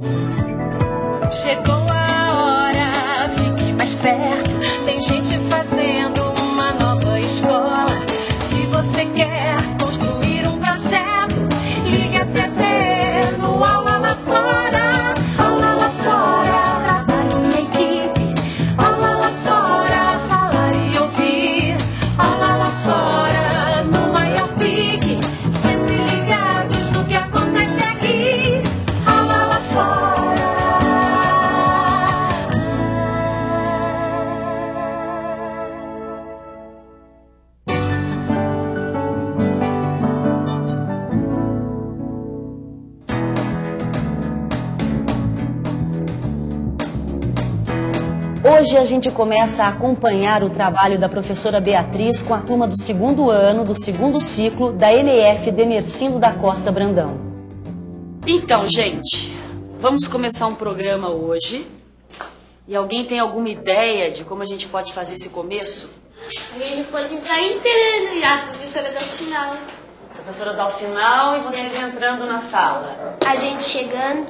Chegou a hora, fique mais perto. Tem gente fazendo uma nova escola. Se você quer construir um projeto, ligue a TV no Aula Lá Fora. Aula Lá Fora, trabalho em equipe. Aula Lá Fora, falar e ouvir. Aula Lá Fora, no maior pique. Sempre ligados no que acontece aqui. Aula Lá Fora. Hoje a gente começa a acompanhar o trabalho da professora Beatriz com a turma do 2º ano, do 2º ciclo, da NF Demercindo da Costa Brandão. Então, gente, vamos começar um programa hoje. E alguém tem alguma ideia de como a gente pode fazer esse começo? A gente pode entrar inteirando e a professora dá o sinal. A professora dá o sinal e vocês entrando na sala. A gente chegando.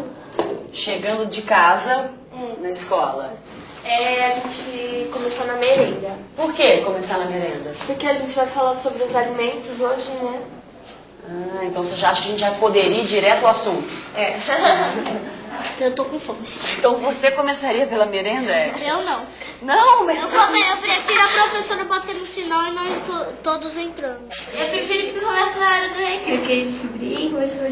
Chegando de casa na escola. A gente começou na merenda. Por que começar na merenda? Porque a gente vai falar sobre os alimentos hoje, né? Ah, então você já acha que a gente já poderia ir direto ao assunto? Eu tô com fome. Então você começaria pela merenda? Eu não. Não, mas... Eu prefiro a professora bater no sinal e nós todos entrando. Eu prefiro que comece na hora do recreio. Porque esse brinco, hoje vai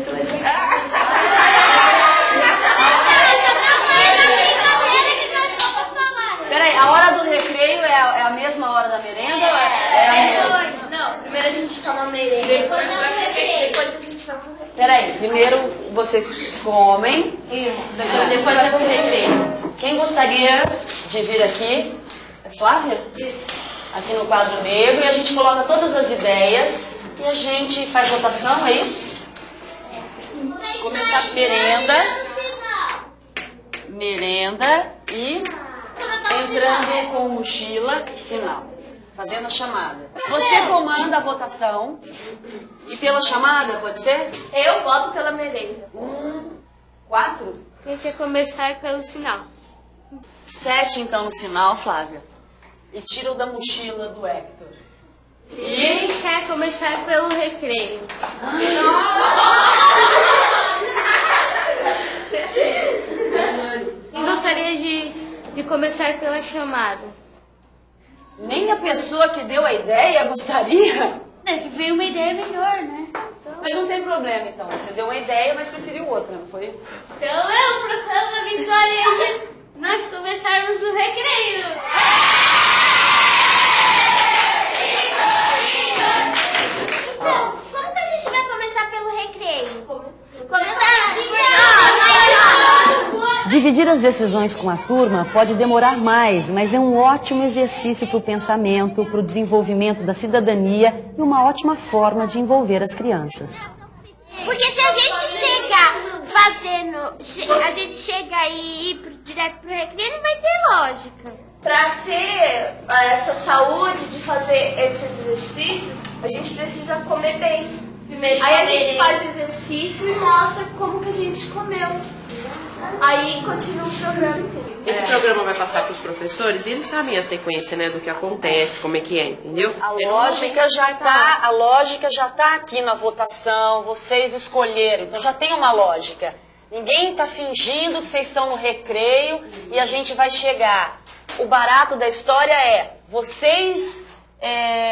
Peraí, a hora do recreio é a mesma hora da merenda? É a mesma? Não, primeiro a gente toma merenda. Depois a gente vai pro recreio. Peraí, primeiro vocês comem. Isso, depois vai pro recreio. Quem gostaria de vir aqui? É Flávia? Isso. Aqui no quadro negro, e a gente coloca todas as ideias e a gente faz votação, é isso? Começar merenda. Merenda e entrando com mochila e sinal. Fazendo a chamada. Você comanda a votação e pela chamada, pode ser? Eu voto pela merenda. 4? Tem que começar pelo sinal. 7 então no sinal, Flávia. E tira o da mochila do Hector. Quem quer começar pelo recreio? Quem gostaria de começar pela chamada? Nem a pessoa que deu a ideia gostaria. É que veio uma ideia melhor, né? Mas não tem problema, então. Você deu uma ideia, mas preferiu outra, não foi isso? Então eu proclamo a vitória de nós começarmos o recreio. Então, como que a gente vai começar pelo recreio? Dividir as decisões com a turma pode demorar mais, mas é um ótimo exercício para o pensamento, para o desenvolvimento da cidadania e uma ótima forma de envolver as crianças. Porque se a gente chegar fazendo, a gente chegar e ir direto pro recreio, não vai ter lógica. Para ter essa saúde de fazer esses exercícios, a gente precisa comer bem. Primeiro, aí a gente faz o exercício e mostra como que a gente comeu. Aí continua o programa. Esse programa vai passar para os professores e eles sabem a sequência, né, do que acontece, como é que é, entendeu? A lógica já tá aqui na votação, vocês escolheram, então já tem uma lógica. Ninguém está fingindo que vocês estão no recreio e a gente vai chegar. O barato da história é, vocês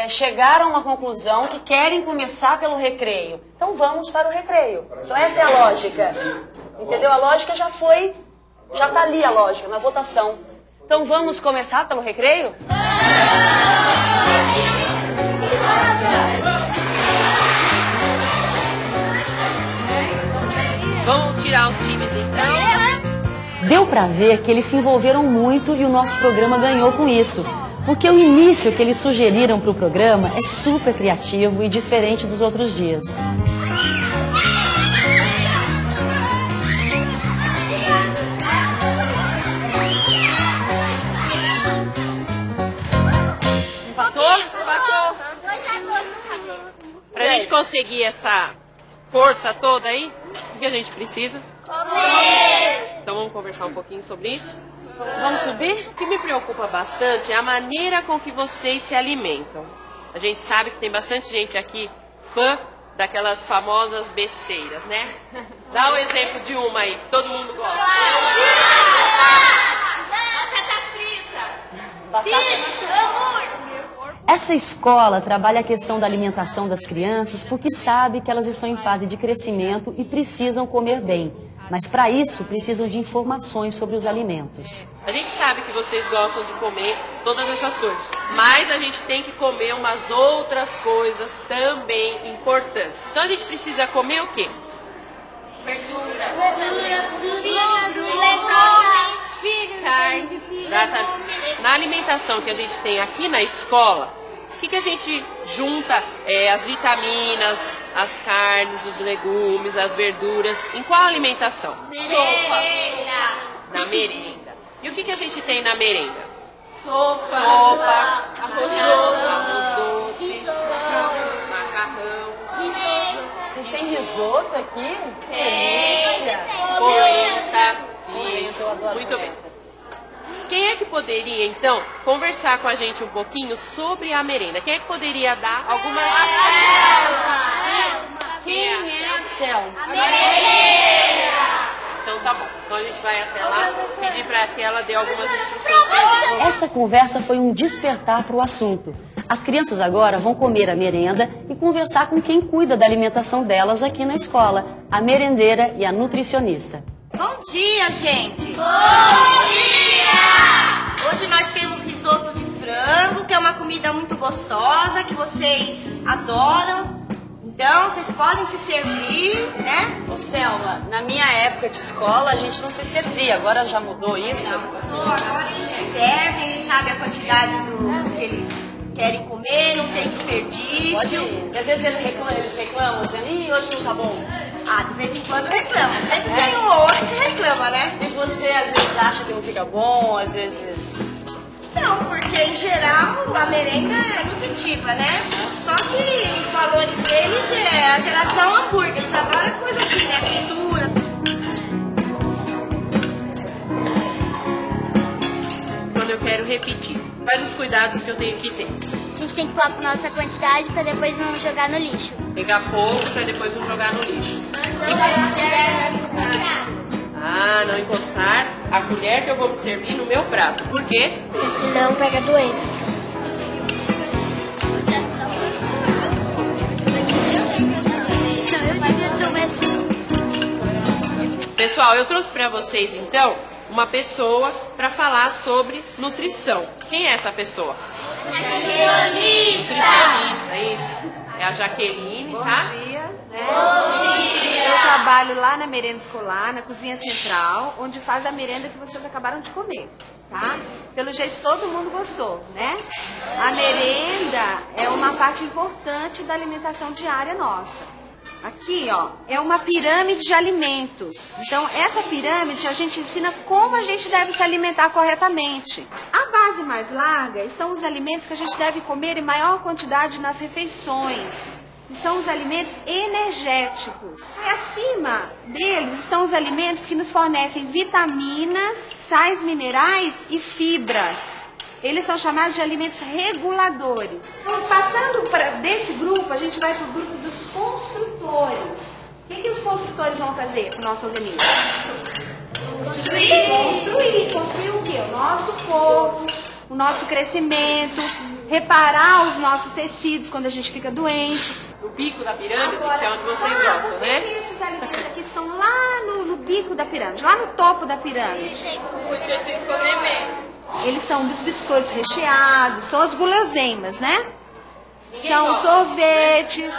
chegaram a uma conclusão que querem começar pelo recreio. Então vamos para o recreio. Então essa é a lógica. Entendeu? A lógica já está ali a lógica, na votação. Então vamos começar pelo recreio? Vamos tirar os times então? Deu para ver que eles se envolveram muito e o nosso programa ganhou com isso. Porque o início que eles sugeriram para o programa é super criativo e diferente dos outros dias. Pra gente conseguir essa força toda aí, o que a gente precisa? Comer! Então vamos conversar um pouquinho sobre isso? Vamos subir? O que me preocupa bastante é a maneira com que vocês se alimentam. A gente sabe que tem bastante gente aqui fã daquelas famosas besteiras, né? Dá um exemplo de uma aí, que todo mundo gosta. Essa escola trabalha a questão da alimentação das crianças porque sabe que elas estão em fase de crescimento e precisam comer bem. Mas para isso precisam de informações sobre os alimentos. A gente sabe que vocês gostam de comer todas essas coisas, mas a gente tem que comer umas outras coisas também importantes. Então a gente precisa comer o quê? Carne. Exatamente. Na alimentação que a gente tem aqui na escola, o que a gente junta? As vitaminas, as carnes, os legumes, as verduras. Em qual alimentação? Merenda. Na merenda. E o que a gente tem na merenda? Sopa. Arroz doce, macarrão. Vocês têm risoto aqui? Polenta. Isso, muito bem. Quem é que poderia, então, conversar com a gente um pouquinho sobre a merenda? Quem é que poderia dar algumas... Quem é a Selma? Então tá bom. Então a gente vai até lá, pedir para que ela dê algumas instruções pra gente. Essa conversa foi um despertar para o assunto. As crianças agora vão comer a merenda e conversar com quem cuida da alimentação delas aqui na escola, a merendeira e a nutricionista. Bom dia, gente! Bom dia! Hoje nós temos risoto de frango, que é uma comida muito gostosa, que vocês adoram. Então, vocês podem se servir, né? Ô Selma, na minha época de escola a gente não se servia, agora já mudou isso? Agora eles se servem, eles sabem a quantidade do que eles querem comer, não tem desperdício. Pode ir. E às vezes eles reclamam, dizendo, ih, hoje não tá bom. Ah, de vez em quando reclama. Sempre tem um ou outro que reclama, né? E você às vezes acha que não fica bom, às vezes... Não, porque em geral a merenda é nutritiva, né? Só que os valores deles é a geração hambúrguer. Eles adoram coisa assim, né? Fritura. Quando eu quero repetir, quais os cuidados que eu tenho que ter? A gente tem que pôr a nossa quantidade para depois não jogar no lixo. Pegar pouco para depois não jogar no lixo. Ah, não encostar a colher que eu vou me servir no meu prato. Por quê? Porque senão pega doença. Pessoal, eu trouxe para vocês então uma pessoa para falar sobre nutrição. Quem é essa pessoa? Nutricionista, isso. É a Jaqueline, tá? Bom dia, né? Bom dia! Eu trabalho lá na merenda escolar, na cozinha central, onde faz a merenda que vocês acabaram de comer, tá? Pelo jeito todo mundo gostou, né? A merenda é uma parte importante da alimentação diária nossa. Aqui, ó, é uma pirâmide de alimentos. Então, essa pirâmide a gente ensina como a gente deve se alimentar corretamente. A base mais larga estão os alimentos que a gente deve comer em maior quantidade nas refeições. E são os alimentos energéticos. E acima deles estão os alimentos que nos fornecem vitaminas, sais minerais e fibras. Eles são chamados de alimentos reguladores. Então, passando desse grupo, a gente vai para o grupo dos construtores. O que os construtores vão fazer com o nosso organismo? Construir o quê? O nosso corpo, o nosso crescimento, reparar os nossos tecidos quando a gente fica doente. O bico da pirâmide, que é onde vocês gostam, né? Esses alimentos aqui estão lá no bico da pirâmide, lá no topo da pirâmide. Eles são dos biscoitos recheados, são as guloseimas, né? São os sorvetes.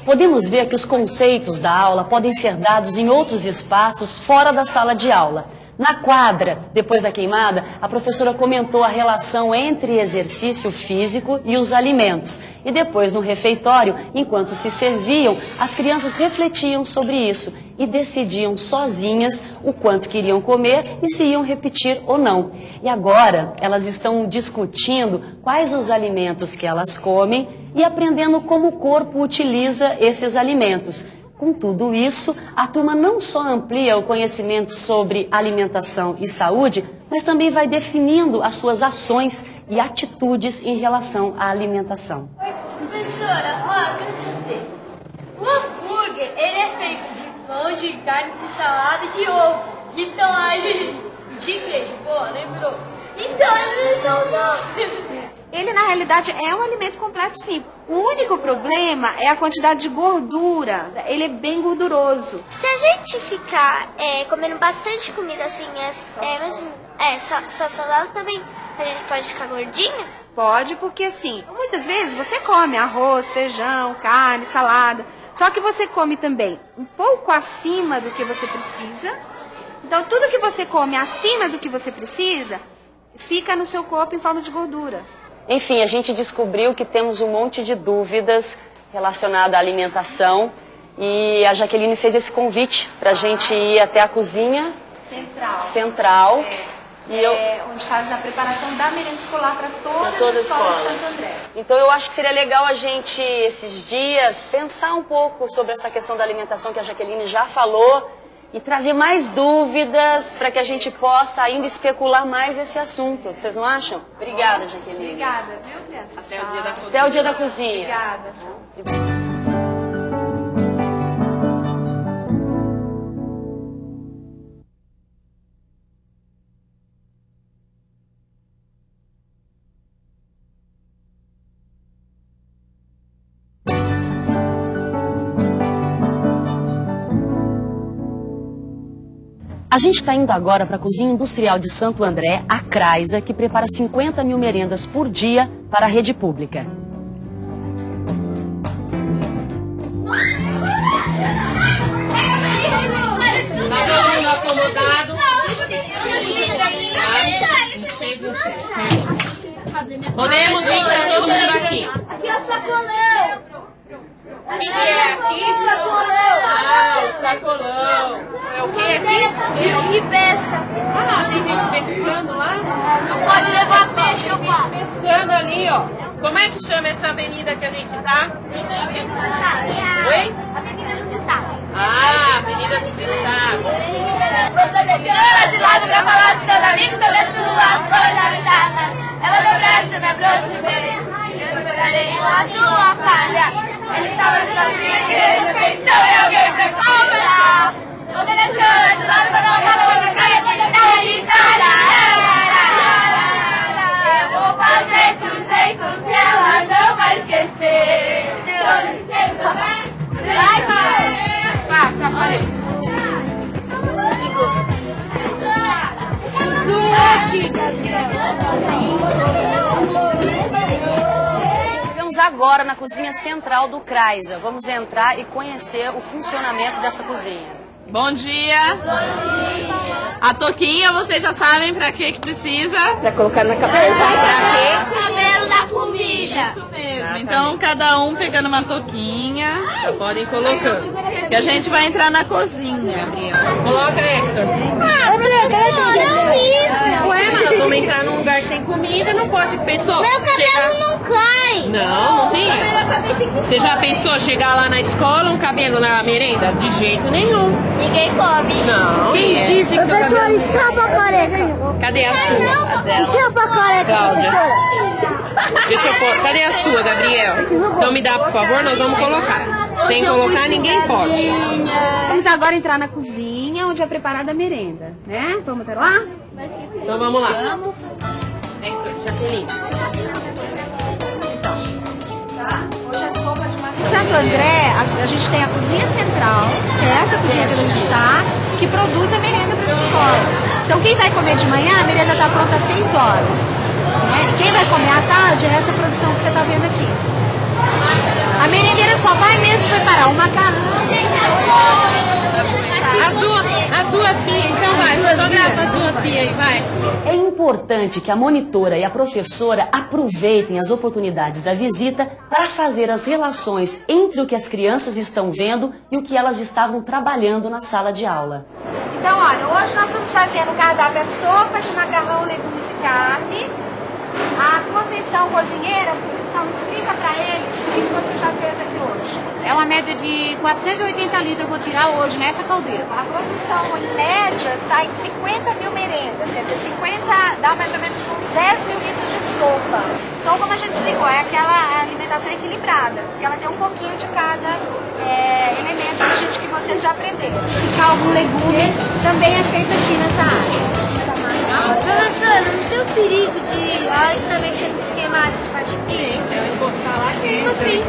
Podemos ver que os conceitos da aula podem ser dados em outros espaços fora da sala de aula. Na quadra, depois da queimada, a professora comentou a relação entre exercício físico e os alimentos. E depois, no refeitório, enquanto se serviam, as crianças refletiam sobre isso e decidiam sozinhas o quanto queriam comer e se iam repetir ou não. E agora, elas estão discutindo quais os alimentos que elas comem e aprendendo como o corpo utiliza esses alimentos. Com tudo isso, a turma não só amplia o conhecimento sobre alimentação e saúde, mas também vai definindo as suas ações e atitudes em relação à alimentação. Oi, professora, eu quero saber. O hambúrguer, ele é feito de pão, de carne, de salada e de ovo. Então aí, de queijo, pô, lembrou? Então ele é saudável. Ele, na realidade, é um alimento completo, sim. O único problema é a quantidade de gordura. Ele é bem gorduroso. Se a gente ficar comendo bastante comida assim, só saudável também, a gente pode ficar gordinha? Pode, porque assim, muitas vezes você come arroz, feijão, carne, salada. Só que você come também um pouco acima do que você precisa. Então, tudo que você come acima do que você precisa, fica no seu corpo em forma de gordura. Enfim, a gente descobriu que temos um monte de dúvidas relacionadas à alimentação e a Jaqueline fez esse convite para a gente ir até a cozinha central Onde faz a preparação da merenda escolar para todas toda as escolas de escola. Santo André. Então eu acho que seria legal a gente, esses dias, pensar um pouco sobre essa questão da alimentação que a Jaqueline já falou e trazer mais dúvidas para que a gente possa ainda especular mais esse assunto. Vocês não acham? Obrigada, Jaqueline. Obrigada, viu, criança? Até o dia da cozinha. Até o dia da cozinha. Obrigada. A gente está indo agora para a Cozinha Industrial de Santo André, a Craisa, que prepara 50 mil merendas por dia para a rede pública. Tá todo mundo acomodado? Podemos vir para todo mundo aqui. Aqui é o sacolão. O que é aqui? Ah, o sacolão. É o que aqui? E pesca. Ah, tem gente pescando lá? Não pode levar peixe, eu falo. Pescando ali, ó. Como é que chama essa avenida que a gente tá? Oi? Avenida dos Estados. Ah, Avenida dos Estados. Você me de lado pra falar dos seus amigos sobre as suas coisas chatas. Ela dobraste, me aproximei. Eu dobrarei a sua falha. Ele estava sozinho querendo pensou em alguém pra conversar. Você deixou ela de lado pra não falar outra coisa de guitarra e guitarra. Eu vou fazer de um jeito que ela não vai esquecer. Vai, vai. Chegamos agora na cozinha central do Craisa. Vamos entrar e conhecer o funcionamento dessa cozinha. Bom dia! A touquinha, vocês já sabem pra que precisa? Pra colocar na cabeça. Pra quê? Cabelo da comida. Isso mesmo. Então, cada um pegando uma touquinha. Já podem ir colocando. Que a gente vai entrar na cozinha. Coloca, Hector. Ué, mas nós vamos entrar num lugar que tem comida, não pode pensar. Meu cabelo não cai. Não tem isso. Você já pensou chegar lá na escola um cabelo na merenda? De jeito nenhum. Ninguém come. Não. Quem disse que teu cabelo... Chapa careca. Cadê a sua? Chapa careca, professora. Deixa eu pôr. Cadê a sua, Gabriel? Então me dá, por favor, nós vamos colocar. Sem colocar, ninguém pode. Vamos agora entrar na cozinha, onde é preparada a merenda, né? Vamos até lá? Então vamos lá. Hector, Jaqueline. Hoje é sopa de massa. Em Santo André, a gente tem a cozinha central, que é essa cozinha que a gente está, que produz a merenda para as escolas. Então, quem vai comer de manhã, a merenda está pronta às 6 horas. Né? E quem vai comer à tarde é essa produção que você está vendo aqui. A merendeira só vai mesmo preparar o macarrão. As duas pias, então vai. Fotografa as duas pias aí, vai. É importante que a monitora e a professora aproveitem as oportunidades da visita para fazer as relações entre o que as crianças estão vendo e o que elas estavam trabalhando na sala de aula. Então, olha, hoje nós estamos fazendo o cardápio sopa de macarrão, legumes e carne. A convenção cozinheira Então, explica para eles o que você já fez aqui hoje. É uma média de 480 litros eu vou tirar hoje nessa caldeira. A produção, em média, sai 50 mil merendas, quer dizer, 50 dá mais ou menos uns 10 mil litros de sopa. Então, como a gente explicou, é aquela alimentação equilibrada, porque ela tem um pouquinho de cada elemento que vocês já aprenderam. Caldo, legume, também é feito aqui nessa área. Professora, não tem o perigo de, a hora que tá mexendo, se queimar essa parte aqui? Sim, se eu encostar lá, queima sim.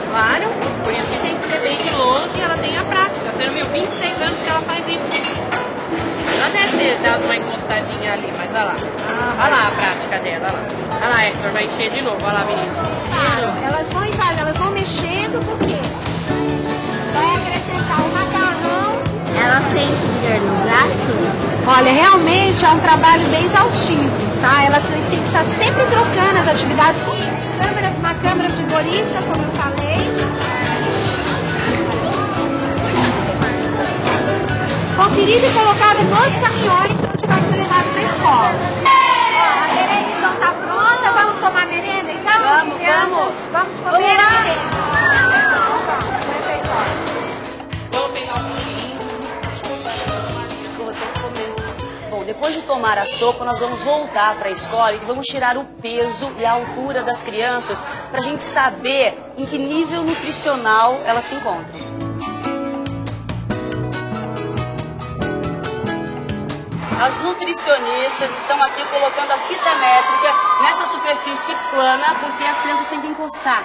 Claro, por isso que tem que ser bem de longe e ela tem a prática. Você não viu 26 anos que ela faz isso. Ela deve ter dado uma encostadinha ali, mas olha lá. Olha lá a prática dela, olha lá. Olha lá, Hector, vai encher de novo, olha lá, menino. Elas vão em casa, elas vão mexendo, por quê? Vai acrescentar o macarrão. Ela sente dor no braço? Olha, realmente é um trabalho bem exaustivo, tá? Elas têm que estar sempre trocando as atividades com uma câmara frigorífica, como eu falei. Conferida e colocada nos caminhões onde vai ser levado para a escola. Ó, a merenda então está pronta, vamos tomar merenda então? Vamos comer a merenda. Depois de tomar a sopa, nós vamos voltar para a escola e vamos tirar o peso e a altura das crianças para a gente saber em que nível nutricional elas se encontram. As nutricionistas estão aqui colocando a fita métrica nessa superfície plana porque as crianças têm que encostar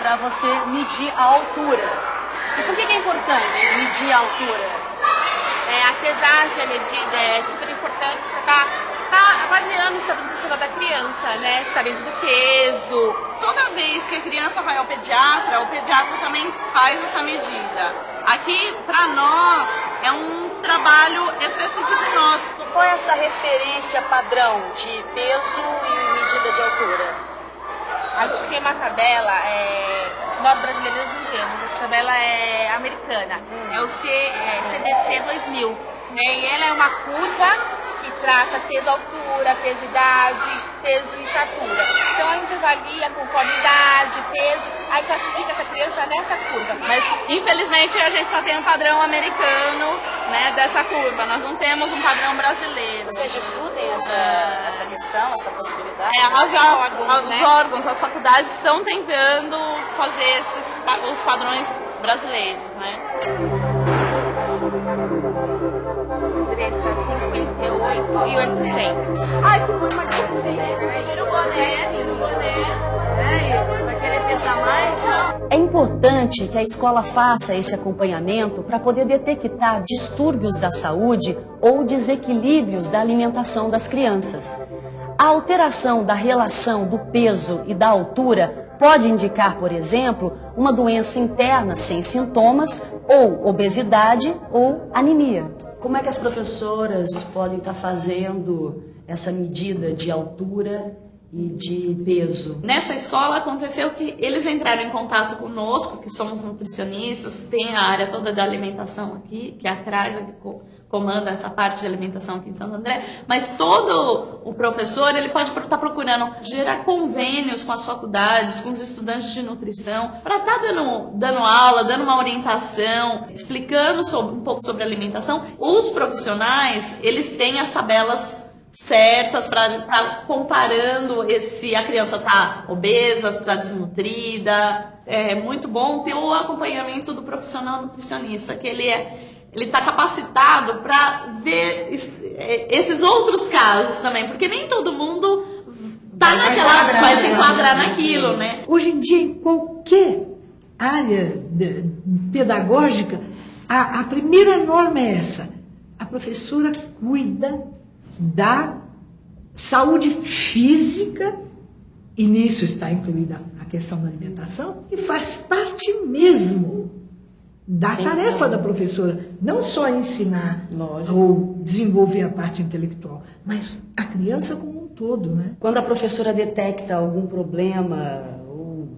para você medir a altura. E por que é importante medir a altura? A pesagem, a medida é super importante para estar avaliando o estado nutricional da criança, né? Se está dentro do peso. Toda vez que a criança vai ao pediatra, o pediatra também faz essa medida. Aqui, para nós, é um trabalho específico nosso. Qual é essa referência padrão de peso e medida de altura? A gente tem uma tabela, nós brasileiros não temos, essa tabela é americana, é o CDC 2000, né? E ela é uma curva que traça peso, altura, peso, idade, peso e estatura. Então a gente avalia conforme idade, peso, aí classifica essa criança nessa curva. Mas infelizmente a gente só tem um padrão americano, né, dessa curva, nós não temos um padrão brasileiro. Vocês discutem essa questão, essa possibilidade? Os órgãos, as faculdades estão tentando fazer os padrões brasileiros, né? 58 e 800. Ai, que bom, mas tira o boné. Vai querer pesar mais? É importante que a escola faça esse acompanhamento para poder detectar distúrbios da saúde ou desequilíbrios da alimentação das crianças. A alteração da relação do peso e da altura pode indicar, por exemplo, uma doença interna sem sintomas, ou obesidade ou anemia. Como é que as professoras podem estar fazendo essa medida de altura e de peso? Nessa escola aconteceu que eles entraram em contato conosco, que somos nutricionistas, tem a área toda da alimentação aqui, que é atrás, que comanda essa parte de alimentação aqui em Santo André, mas todo o professor, ele pode estar procurando gerar convênios com as faculdades, com os estudantes de nutrição, para estar dando aula, dando uma orientação, explicando um pouco sobre alimentação. Os profissionais, eles têm as tabelas certas para estar comparando se a criança está obesa, está desnutrida. É muito bom ter o acompanhamento do profissional nutricionista, que ele está capacitado para ver esses outros casos também, porque nem todo mundo vai se enquadrar naquilo, né? Hoje em dia, em qualquer área pedagógica, a primeira norma é essa: a professora cuida da saúde física, e nisso está incluída a questão da alimentação, e faz parte mesmo da tarefa da professora, não só ensinar ou desenvolver a parte intelectual, mas a criança como um todo, né? Quando a professora detecta algum problema ou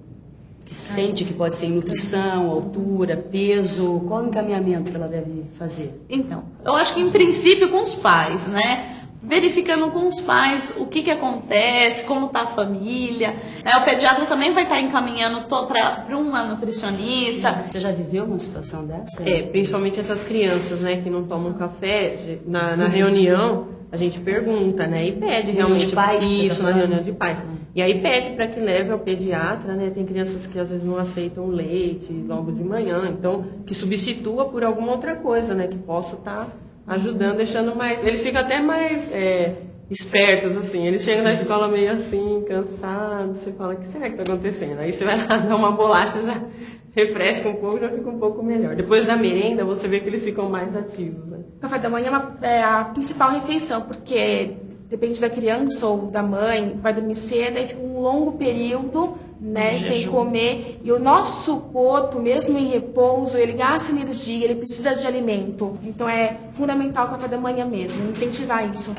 que sente que pode ser em nutrição, altura, peso, qual o encaminhamento que ela deve fazer? Então, eu acho que em princípio com os pais, né? verificando com os pais o que acontece, como está a família. O pediatra também vai estar encaminhando para uma nutricionista. Você já viveu uma situação dessa? Principalmente essas crianças, né, que não tomam café. Na reunião, a gente pergunta, né, e pede realmente de pais, isso, na reunião de pais. E aí pede para que leve ao pediatra, né, tem crianças que às vezes não aceitam o leite logo de manhã, então que substitua por alguma outra coisa, né, que possa estar ajudando, deixando mais... Eles ficam até mais espertos, assim. Eles chegam na escola meio assim, cansados. Você fala, o que será que está acontecendo? Aí você vai lá dar uma bolacha, já refresca um pouco, já fica um pouco melhor. Depois da merenda, você vê que eles ficam mais ativos, né? O café da manhã é a principal refeição, porque depende da criança ou da mãe, vai dormir cedo, aí fica um longo período, né, sem comer, e o nosso corpo, mesmo em repouso, ele gasta energia, ele precisa de alimento. Então é fundamental o café da manhã mesmo, incentivar isso.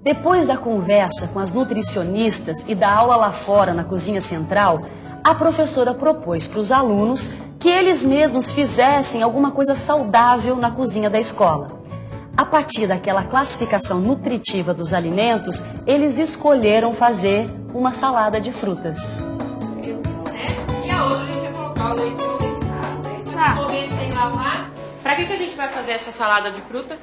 Depois da conversa com as nutricionistas e da aula lá fora na cozinha central, a professora propôs para os alunos que eles mesmos fizessem alguma coisa saudável na cozinha da escola. A partir daquela classificação nutritiva dos alimentos, eles escolheram fazer uma salada de frutas. E a outra a gente vai colocar o leite condensado, né? Comer sem lavar. Para que a gente vai fazer essa salada de fruta?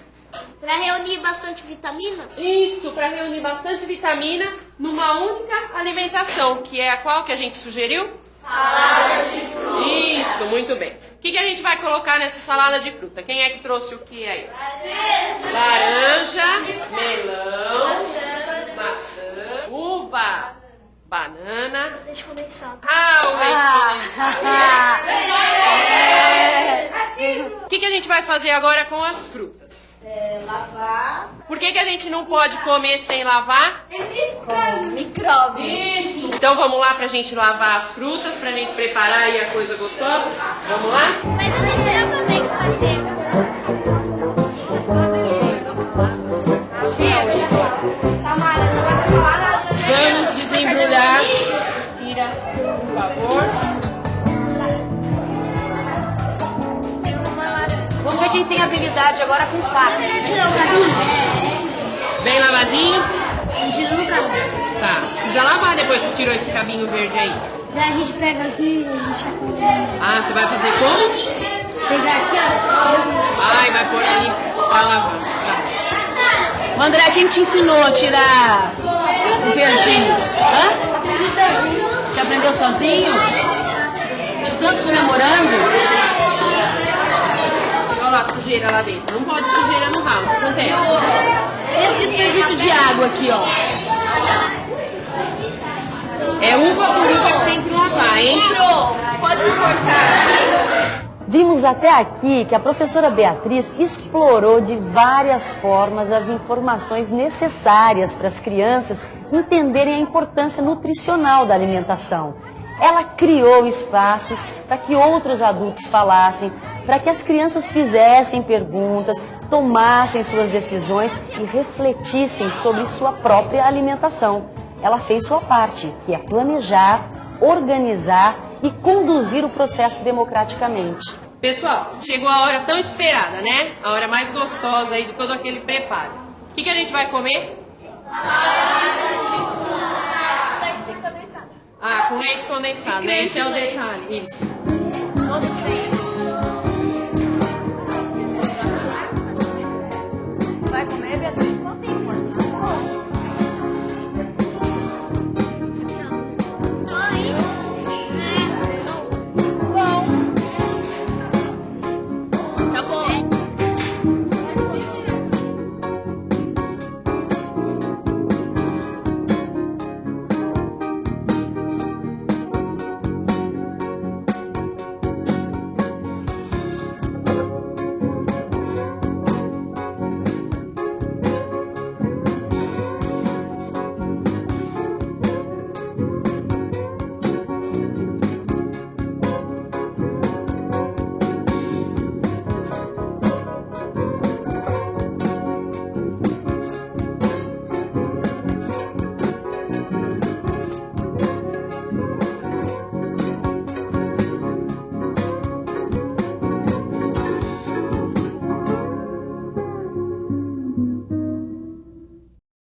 Para reunir bastante vitaminas? Isso, para reunir bastante vitamina numa única alimentação, que é a qual que a gente sugeriu? Salada de fruta. Isso, muito bem. O que a gente vai colocar nessa salada de fruta? Quem é que trouxe o que aí? Laranja, melão, maçã, uva, banana. Leite condensado. O leite condensado. O que a gente vai fazer agora com as frutas? Lavar. Por que a gente não pode comer sem lavar? Micróbio. Então vamos lá pra gente lavar as frutas, pra gente preparar aí a coisa gostosa? Vamos lá? Mas eu não sei fazer. Vamos desembrulhar. Tira, por favor. Vamos ver quem tem habilidade agora com faca. Bem lavadinho? Tira no cabelo. Tá. Precisa lavar depois que tirou esse cabinho verde aí. Daí a gente pega aqui e a gente vai Você vai fazer como? pegar aqui, ó. Vai pôr ali pra lavar. Tá. André, quem te ensinou a tirar o verdinho? Hã? Você aprendeu sozinho? De tanto comemorando? Olha lá a sujeira lá dentro. Não pode sujeira no ralo. O que acontece? Esse desperdício de água aqui, ó. É uva por uva que tem que lavar, hein? Pode cortar. Vimos até aqui que a professora Beatriz explorou de várias formas as informações necessárias para as crianças entenderem a importância nutricional da alimentação. Ela criou espaços para que outros adultos falassem, para que as crianças fizessem perguntas, tomassem suas decisões e refletissem sobre sua própria alimentação. Ela fez sua parte, que é planejar, organizar e conduzir o processo democraticamente. Pessoal, chegou a hora tão esperada, né? A hora mais gostosa aí de todo aquele preparo. O que a gente vai comer? Com leite condensado, né? Esse é o detalhe. Isso.